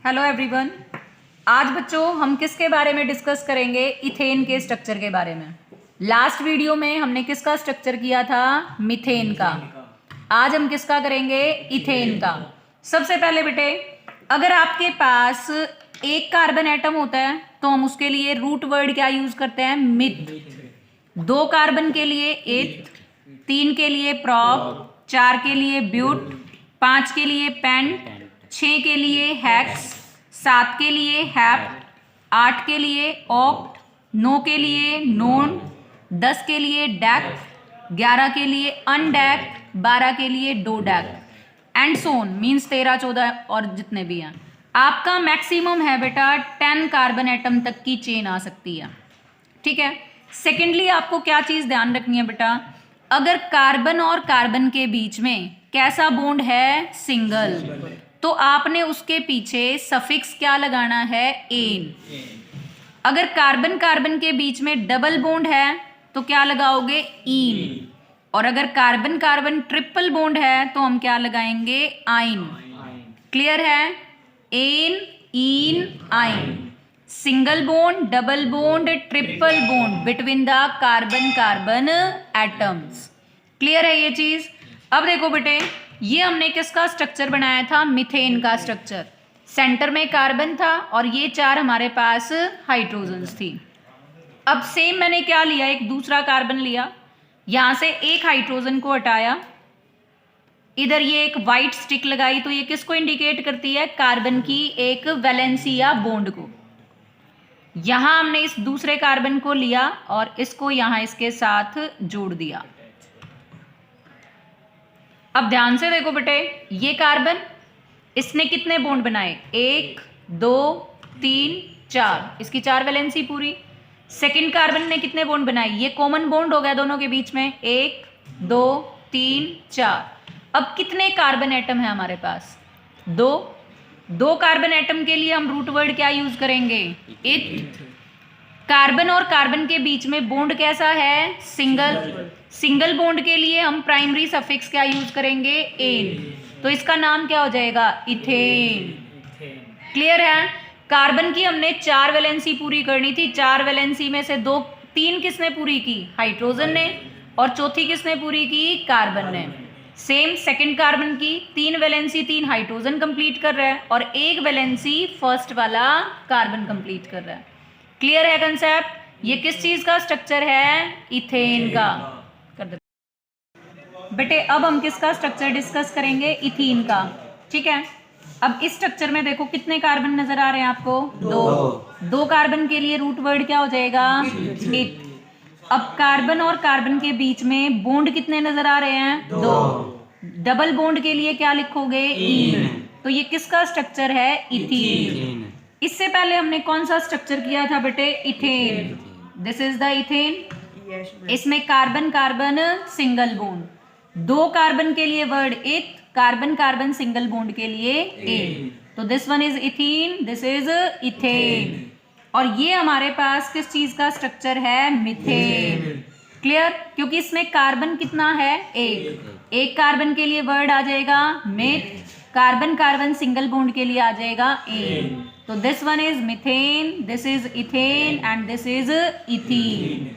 Hello everyone. आज बच्चों हम किसके बारे में डिस्कस करेंगे? इथेन के स्ट्रक्चर के बारे में। लास्ट वीडियो में हमने किसका स्ट्रक्चर किया था? मीथेन का। आज हम किसका करेंगे? इथेन का। सबसे पहले बेटे, अगर आपके पास एक कार्बन एटम होता है तो हम उसके लिए रूट वर्ड क्या यूज करते हैं? मिथ। 2 कार्बन के लिए एथ, 3 के लिए प्रॉप, 4 के लिए ब्यूट, 5 के लिए पेंट, 6 के लिए हेक्स, 7 के लिए हैप, 8 के लिए ऑक्ट, 9 के लिए नोन, 10 के लिए डैक, 11 के लिए अनडैक, 12 के लिए डोडैक एंड सोन मीन्स 13, 14 और जितने भी हैं। आपका मैक्सिमम है बेटा 10 कार्बन एटम तक की चेन आ सकती है। ठीक है। सेकेंडली आपको क्या चीज ध्यान रखनी है बेटा? अगर कार्बन और कार्बन के बीच में कैसा बॉन्ड है? सिंगल, तो आपने उसके पीछे सफिक्स क्या लगाना है? एन। अगर कार्बन कार्बन के बीच में डबल बॉन्ड है तो क्या लगाओगे? ईन। और अगर कार्बन कार्बन ट्रिपल बॉन्ड है तो हम क्या लगाएंगे? आइन। क्लियर है? एन, ईन, आइन। Single bond, double bond, triple bond between the carbon carbon atoms. Clear है ये चीज? अब देखो बेटे, ये हमने किसका स्ट्रक्चर बनाया था? मीथेन का स्ट्रक्चर। सेंटर में कार्बन था और ये 4 हमारे पास हाइड्रोजन्स थी। अब सेम मैंने क्या लिया? एक दूसरा कार्बन लिया, यहां से एक हाइड्रोजन को हटाया, इधर ये एक वाइट स्टिक लगाई, तो ये किसको इंडिकेट करती है? कार्बन की एक वैलेंसी या बॉन्ड को। यहां हमने इस दूसरे कार्बन को लिया और इसको यहां इसके साथ जोड़ दिया। अब ध्यान से देखो बेटे, ये कार्बन, इसने कितने बॉन्ड बनाए? 1, 2, 3, 4, इसकी 4 वैलेंसी पूरी। सेकंड कार्बन ने कितने बॉन्ड बनाए? ये कॉमन बॉन्ड हो गया दोनों के बीच में, 1, 2, 3, 4। अब कितने कार्बन एटम है हमारे पास? 2 कार्बन एटम के लिए हम रूट वर्ड क्या यूज करेंगे? इथ। कार्बन और कार्बन के बीच में बॉन्ड कैसा है? सिंगल। सिंगल बॉन्ड के लिए हम प्राइमरी सफिक्स क्या यूज करेंगे? एन। तो इसका नाम क्या हो जाएगा? इथेन। क्लियर है? कार्बन की हमने 4 वैलेंसी पूरी करनी थी। 4 वैलेंसी में से 3 किसने पूरी की? हाइड्रोजन ने। और चौथी किसने पूरी की? कार्बन ने। सेम सेकंड कार्बन की 3 वैलेंसी 3 हाइड्रोजन कंप्लीट कर रहा है और 1 वैलेंसी फर्स्ट वाला कार्बन कंप्लीट कर रहा है। क्लियर है कंसेप्ट? ये किस चीज का स्ट्रक्चर है? इथेन का। कर दे बेटे। अब हम किसका स्ट्रक्चर डिस्कस करेंगे? इथीन का। ठीक है। अब इस स्ट्रक्चर में देखो कितने कार्बन नजर आ रहे हैं आपको? 2 कार्बन के लिए रूट वर्ड क्या हो जाएगा? इथ। अब कार्बन और कार्बन के बीच में बॉन्ड कितने नजर आ रहे हैं? 2। डबल बॉन्ड के लिए क्या लिखोगे? ईन। तो ये किसका स्ट्रक्चर है? इथीन। इससे पहले हमने कौन सा स्ट्रक्चर किया था बेटे? Ethane. This is the ethane. इसमें carbon carbon single bond, 2 carbon के लिए वर्ड इथ, कार्बन कार्बन सिंगल बॉन्ड के लिए एन। तो this one is ethene, this is ethane. और ये हमारे पास किस चीज का स्ट्रक्चर है? मीथेन। क्लियर? क्योंकि इसमें कार्बन कितना है? एक कार्बन के लिए वर्ड आ जाएगा myth, carbon carbon single bond के लिए आ जाएगा एन। तो this one is methane, this is ethane and this is ethene.